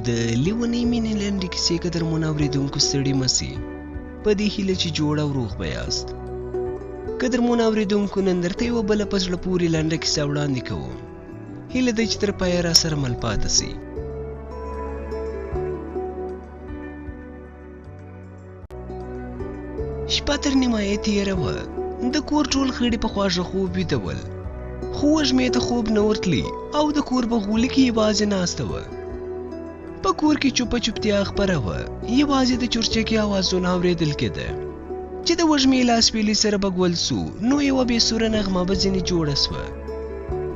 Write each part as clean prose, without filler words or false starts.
د لیونۍ مینې لنډې کیسې قدرمنو اورېدونکو ستړي مه سئ، په دې هیله چې جوړ او روغ به یاست. قدرمنو اورېدونکو، نن درته یوه بله په زړه پورې لنډه کیسه وړاندې کوم. هیله ده چې تر پایه راسره مل پاتې سئ. شپه تر نیمایي تېره وه. د کور ټول غړي په خواږه خوب ویده ول، خو وږمې ته خوب نه ورتلی او د کور په غولي کې یوازې ناسته وه. په کور کې چوپه چوپتیا خپره وه، یوازې د چورچکې اوازونه اورېدل کېده چې د وږمې لاس ویلي سره به ګول سو، نو یوه بې سوره نغمه به ځینې جوړه سوه.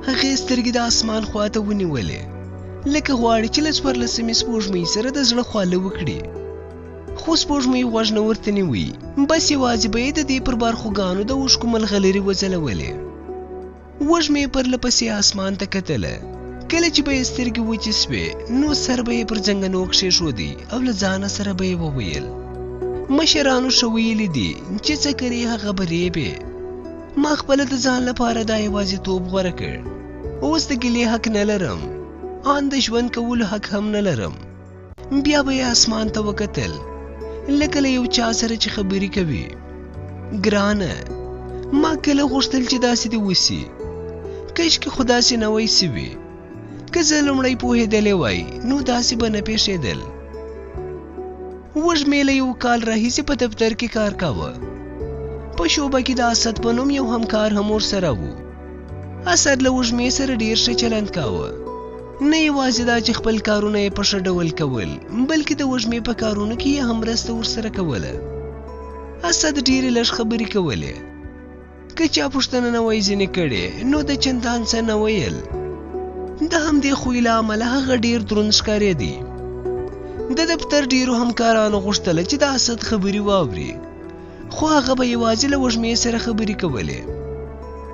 هغې سترګې د اسمان خواته ونیولې، لکه غواړي چې له څوارلسمې سپوږمۍ سره د زړه خواله وکړي. خو سپوږمۍ غوږ نه ورته نیوي، بس یوازې به یې د دې پر بارخوګانو د اوښکو ملغلرې وځلولې. وږمې پرله پسې اسمان ته کتله. کله چې به یې سترګې وچې سوې، نو سر به یې پر زنګنو کښېښودی او له ځانه سره به یې وویل: مشرانو ښه ویلي دي چې څه کرې هغه به ریبې. ما خپله د ځان لپاره دا یوازیتوب غوره کړ. اوس د ګیلې حق نه لرم، ان د ژوند کولو حق هم نه لرم. بیا به یې اسمان ته وکتل، لکه له یو چا سره چې خبرې کوي. ګرانه، ما کله غوښتل چې داسې دې وسي، کاشکې خو داسې نه وای سوي. که زه لومړی پوهېدلی وای، نو داسې به نه پیښېدل. وږمې له یو کال راهیسې په دفتر کې کار کاوه. په شعبه کې د اسد په نوم یو همکار هم ورسره و. اسد له وږمې سره ډېر ښه چلند کاوه. نه یوازې دا چې خپل کارونه یې په ښه ډول کول، بلکې د وږمې په کارونو کې یې هم مرسته ورسره کوله. اسد ډېرې لږ خبرې کولې. که چا پوښتنه نه وای ځینې کړې، نو د چندان څه نه ویل. د همدې خوی له امله هغه ډېر دروند ښکارېدی. د دفتر ډېرو همکارانو غوښتله چې د اسد خبرې واوري، خو هغه به یوازې له وږمې سره خبرې کولې.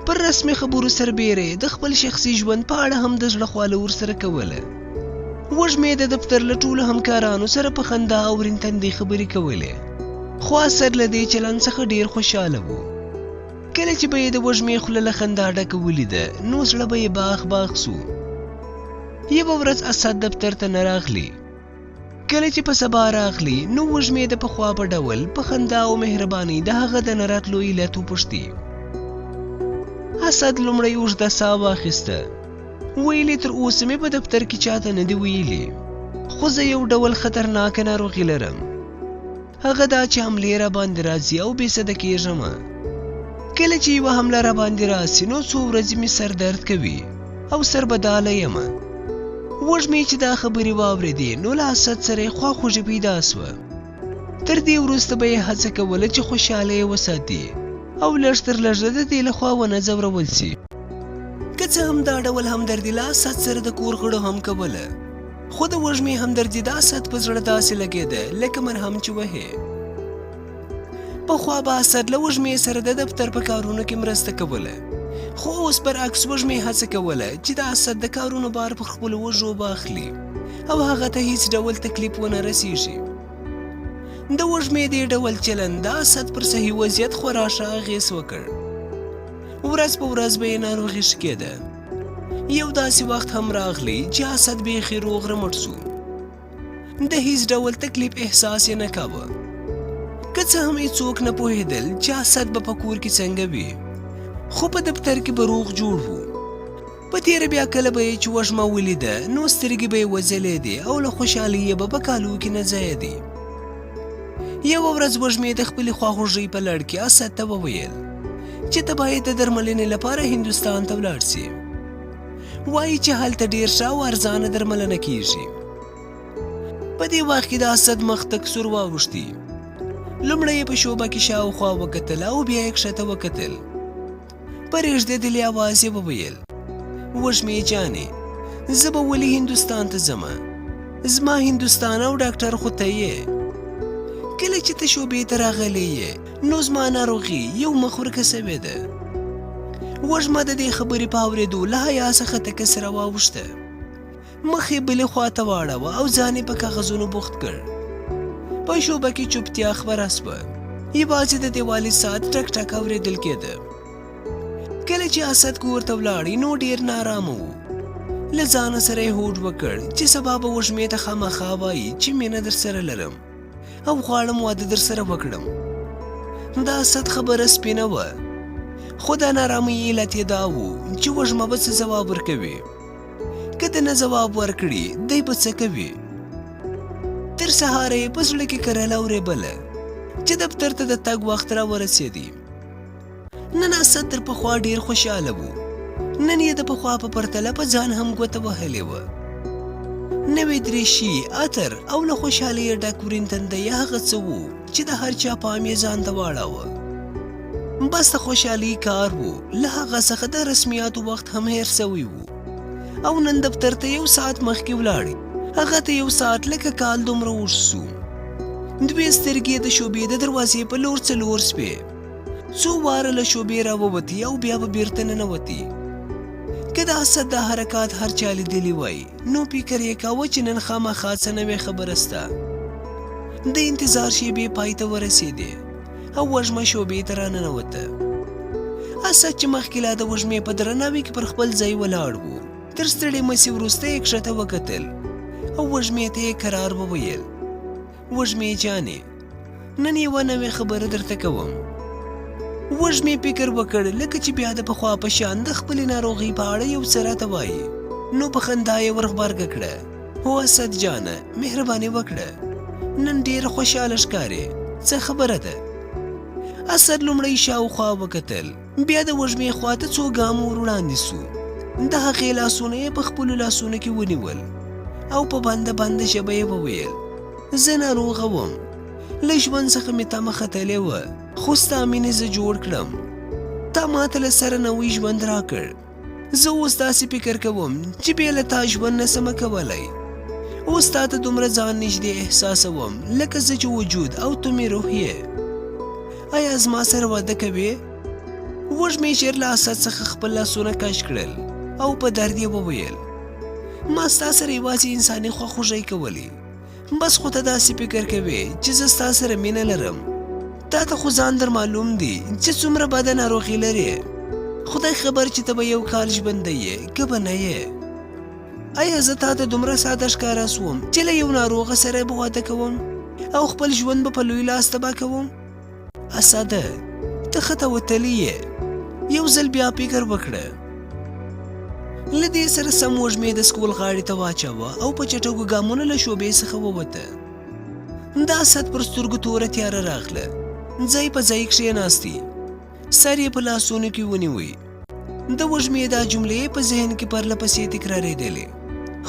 پر رسمي خبرو سربیره د خپل شخصي ژوند په اړه هم د زړه خواله ورسره کوله. وږمې د دفتر له ټولو همکارانو سره په خندا او رینتندۍ خبرې کولې، خو اسد له دې چلند څخه ډېر خوشحاله و. کله چې به یې د وږمې خوله له خندا ډکه ولیده، نو زړه به یې باغ باغ سو. یوه ورځ اسد دفتر ته نه راغلی. کله چې په سبا راغلی، نو وږمې د پخوا په ډول په خندا او مهربانۍ د هغه د نه راتلو علت وپوښتي. اسد لومړی اوږده ساه واخیسته. ویلې تر اوسه مې په دفتر کې چاته نه دي ویلي، خو زه یو ډول خطرناکه ناروغي لرم. هغه دا چې حملې را باندې راځي او بې سده کېږم. کله چې یوه حمله را باندې راسي، نو څو ورځې مې سر درد کوي او سربداله یم. وږمې چې دا خبرې واورېدې، نو له اسد سره یې خواخوږي پیدا سوه. تر دې وروسته به یې هڅه کوله چې خوشحاله یې وساتي او لږ تر لږه د دې لخوا ونه ځورول سي. که څه هم دا ډول همدردي له اسد سره د کور غړو هم کوله، خو د وږمې همدردي د اسد په زړه داسې لګېده لکه مرهم چې وهې. پخوا به اسد له وږمې سره د دفتر په کارونو کې مرسته کوله، خو اوس برعکس وږمې هڅه کوله چې د اسد د کارونو بار پر خپلو وږو واخلي او هغه ته هیڅ ډول تکلیف ونه رسیږي. د وږمې دې ډول چلند د اسد پر صحي وضعیت خورا ښه اغېز وکړ. ورځ په ورځ به یې ناروغي ښه کېده. یو داسې وخت هم راغلی چې اسد بیخي روغ رمټ سو. د هیڅ ډول تکلیف احساس یې نه کاوه. که څه هم هېڅوک نه پوهېدل چې اسد به په کور کې څنګه وي، خو په دفتر کې به روغ جوړ و. په تېره بیا کله به یې چې وږمه ولیده، نو سترګې به یې وځلېدې او له خوشحالۍ یې به په کالو کې نه ځایېدې. یوه ورځ وږمې د خپلې خواخوږۍ په لړ کې اسد ته وویل چې ته باید د درملنې لپاره هندوستان ته ولاړ سې. وایي چې هلته ډېر ښه او ارزانه درملنه کیږي. په دې وخت کې د اسد مخ تک سور واوښتي. لومړی یې په شعبه کې شاوخوا وکتل او بیا یې کښته وکتل. په رېږدېدلي اواز یې وویل: وږمې جانې، زه به ولې هندوستان ته ځمه؟ زما هندوستان او ډاکټر خو ته یې. کله چې ته شعبې ته راغلی یې، نو زما ناروغي یو مخ ورکه سوې ده. وږمه د دې خبرې په اورېدو له حیا څخه تکه سره واوښته. مخ یې بلې خواته واړوه او ځان یې په کاغذونو بوخت کړ. په شعبه کې چوپتیا خپره سوه. یوازې د دیوالي ساعت ټک ټک اورېدل کېده. کله چې اسد کور ته ولاړی، نو ډېر نارامه و. له ځانه سره یې هوډ وکړ چې سبا به وږمې ته خامخا وایي چې مینه در سره لرم او غواړم واده در سره وکړم. د اسد خبره سپینه وه، خو د نارامۍ علت یې دا و چې وږمه به څه ځواب ورکوي. که د نه ځواب ورکړي دی به څه کوي؟ تر سهاره یې په زړه کې کرله اورېبله چې دفتر ته د تګ وخت را ورسېدی. نن اسد تر پخوا ډېر خوشحاله و. نن یې د پخوا په پرتله په ځان هم ګوته وهلې وه. نوې دریشي، عطر او له خوشحالۍ یې ډک ورین تندی یې هغه څه و چې د هر چا پام یې ځان ته واړاوه. بس د خوشحالۍ کار و. له هغه څخه د رسمیاتو وخت هم هېر سوی و او نن دفتر ته 1 ساعت مخکې ولاړې. هغه ته 1 ساعت لکه کال دومره اوږد سو. 2 سترګې د شوبې د دروازې په لور څلور سپې. څو واره له شوبې راووتې او بیا به بیرته ننوتې. که د اسد دا حرکات هر چا لیدلی وای نو فکر یې کاوه چې نن خامخا څه نوې خبره سته. د انتظار شېبې پای ته ورسېدې او وږمه شوبې ته راننوته. اسد چې مخکې لا د وږمې په درناوي کې پر خپل ځای ولاړ و، تر ستړې مسې وروسته یې کښته وکتل او وږمې ته یې کرار وویل: وږمې جانې، نن یوه نوې خبره درته کوم. وږمې فکر وکړ لکه چې بیا د پخوا په شان د خپلې ناروغۍ په اړه یو څه راته وایي. نو په خندا یې ورغبرګه کړه: هو اسد جانه، مهرباني وکړه، نن ډېره خوشحاله ښکارې، څه خبره ده؟ اسد لومړی شاوخوا وکتل، بیا د وږمې خواته څو ګامه ور وړاندې سو. د هغې لاسونه یې په خپلو لاسونو کې ونیول او په بنده بنده ژبه یې وویل: زه ناروغه وم، له ژوند څخه مې تمه ختلې وه، خو ستا مینې زه جوړ کړم. تا ماته له سره نوی ژوند راکړ. زه اوس داسې فکر کوم چې بې له تا ژوند نسمه کولی. اوس تا ته دومره ځان نږدې احساسوم لکه زه چې وجود او ته مې روح یې. آیا زما سره واده کوې؟ وږمې ژر له اسد څخه خپل لاسونه کش کړل او په درد یې وویل: ما ستا سره یوازې انساني خواخوږۍ کولی. بس خو ته داسې فکر کوې چې زه ستا سره مینه لرم. تا ته خو ځان در معلوم دی چې څومره بده ناروغي لرې. خدای خبر چې ته به 1 کال ژوندی یې که به نه یې. آیا زه تا ته دومره ساده ښکاره سوم چې له یو ناروغه سره به واده کوم او خپل ژوند به په لوی لاس تباه کوم؟ اسده، ته ښه ته وتلی یې. یو ځل بیا فکر وکړه. له دې سره سم وږمې د سکول غاړې ته واچوه او په چټکو ګامونو له شوبې څخه ووته. د اسد پر سترګو توره تیاره راغله. ځای په ځای کښېناستې، سر یې په لاسونو کې ونیوی. د وږمې دا جملې په ذهن کې پرله پسې تکرارېدلې: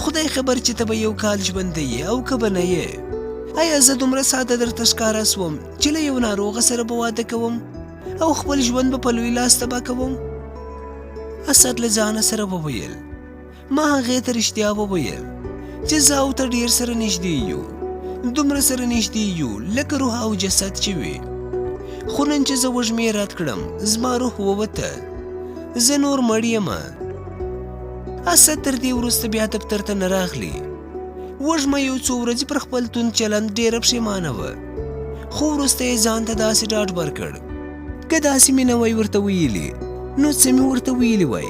خدای خبر چې ته به 1 کال ژوندی یې او که به نه یې. آیا زه دومره ساده درته ښکاره سوم چې له یو ناروغه سره به واده کوم او خپل ژوند به په لوی لاس تباه کوم؟ اسد له ځانه سره وویل: ما هغې ته رښتیا وویل چې زه او ته ډېر سره نږدې یو، دومره سره نږدې یو لکه روح او جسد چې وي. خو نن چې زه وږمې رد کړم زما روح ووته، زه نور مړ یمه. اسد تر دې وروسته بیا دفتر ته نه راغلی. وږمه یو څو ورځې پر خپل توند چلند ډېره پښیمانه وه، خو وروسته یې ځان ته داسې ډاډ ورکړ: که داسې مینه وای ورته ویلي نو څه مې ورته ویلي وای.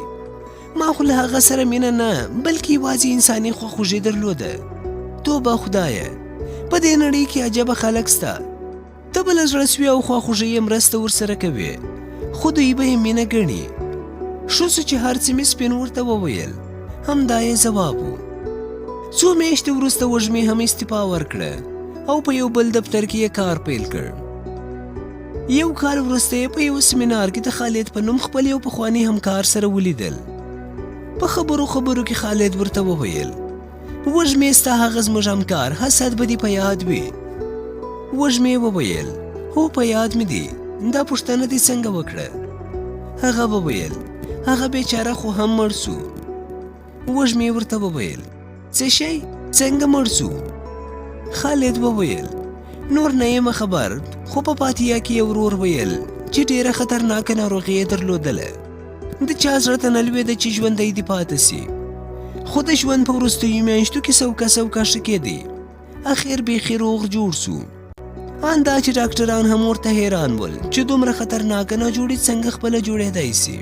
ما خو له هغه سره مینه نه بلکې یوازې انساني خواخوږي درلوده. توبه خدایه، په دې نړۍ کې عجبه خلک سته. ته به له زړه سوي او خواخوږۍ یې مرسته ورسره کوې، خو دوی به یې مینه ګڼي. ښه سو چې هر څه مې سپین ورته وویل، همدا یې ځواب و. څو میاشتې وروسته وږمې هم استعفا ورکړه او په یو بل دفتر کې یې کار پیل کړ. 1 کال وروسته یې په یو سیمینار کې د خالد په نوم خپل یو پخواني همکار سره ولیدل. په خبرو کې خالد ورته وویل: وږمې ستا هغه زموږ همکار حسد به دې په یاد وي. وږمې وویل: هو په یاد مې دی، دا پوښتنه دې څنګه وکړه؟ هغه وویل: هغه بیچاره خو هم مړ سو. وږمې ورته وویل: څه شی؟ څنګه مړ سو؟ خالد وویل: نور نه یم خبر، خو په پاتیا کې یې ورور ویل چې ډېره خطرناکه ناروغي یې درلودله. د چا زړه ته نه لوېده چې ژوندی دې پاتې سي، خو د ژوند په وروستیو میاشتو کې سوکه ښه کېدی. اخر بیخي روغ جوړ سو. ان دا چې ډاکټران هم ورته حیران ول چې دومره خطرناکه ناجوړي څنګه خپله جوړېدای سي.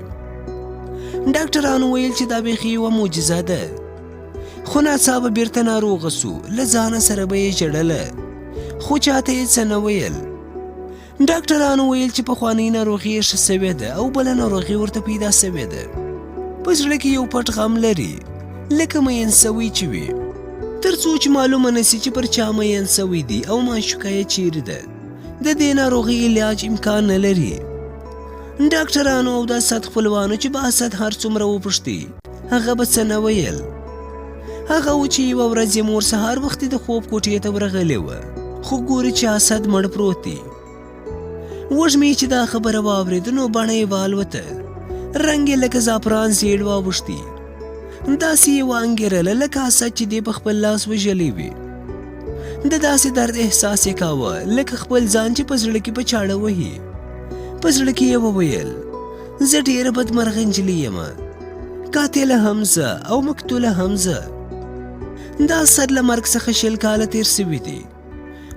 ډاکټرانو ویل چې دا بیخي یوه معجزه ده. خو ناڅاپه بیرته ناروغه سو، له ځانه سره به یې ژړله، خو چاته یې څه نه ویل. ډاکټرانو ویل چې پخوانۍ ناروغي یې ښه سوې ده او بله ناروغي ورته پیدا سوې ده. په زړه کې یو پټ غم لري، لکه مین سوی چې وي، تر څو چې معلومه نسي چې پر چا مین سوی دی او معشوقه یې چیرې ده. د دې ناروغي علاج امکان نه لري. ډاکټرانو او دا سات خپلوانو چې به اسد هر څومره وپوښتي هغه به څه نه ویل. هغه و چې یوه ورځ یې مور سهار وختي د خوب کوټې ته ورغلې وه، خو ګوري چې اسد مړ پروت دی. وږمې چې دا خبره واورېده نو بڼه یې والوته، رنګ یې لکه زعفران زیړ واوښتي، داسې یې وانګېرله لکه اسد چې دی په خپل لاس وژلی وي. د داسې درد احساس یې کاوه لکه خپل ځان چې په زړه کې په چاړه وهي. په زړه کې یې وویل زه ډېره بدمرغه نجلۍ یم، قاتله هم زه او مقتوله هم زه. دا اسد له مرګ څخه 20 کاله تېر سوي دي،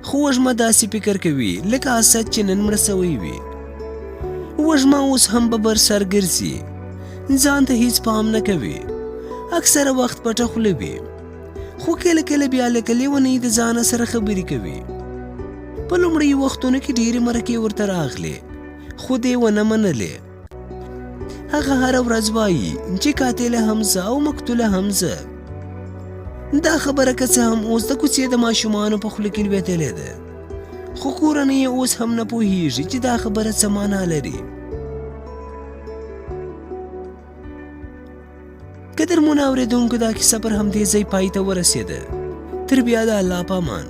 خو وږمه داسې فکر کوي لکه اسد چې نن مړه سوی وي. وږمه اوس هم به بر سر ګرځي، ځان ته هیڅ پام نه کوي، اکثره وخت پټه خوله وي، خو کله کله بیا لکه لیونۍ د ځانه سره خبرې کوي. په لومړیو وختونو کې ډېرې مرکې ورته راغلې، خو دې ونه منلې. هغه هره ورځ وایي چې قاتله هم زه او مقتوله هم زه. دا خبره که څه هم اوس د کوڅې د ماشومانو په خوله کې لوېدلې ده، خو کورنۍ یې اوس هم نه پوهېږي چې دا خبره څه معنا لري. قدرمنو اورېدونکو، دا کیسه پر همدې ځای پای ته ورسېده. تر بیا د الله په امان.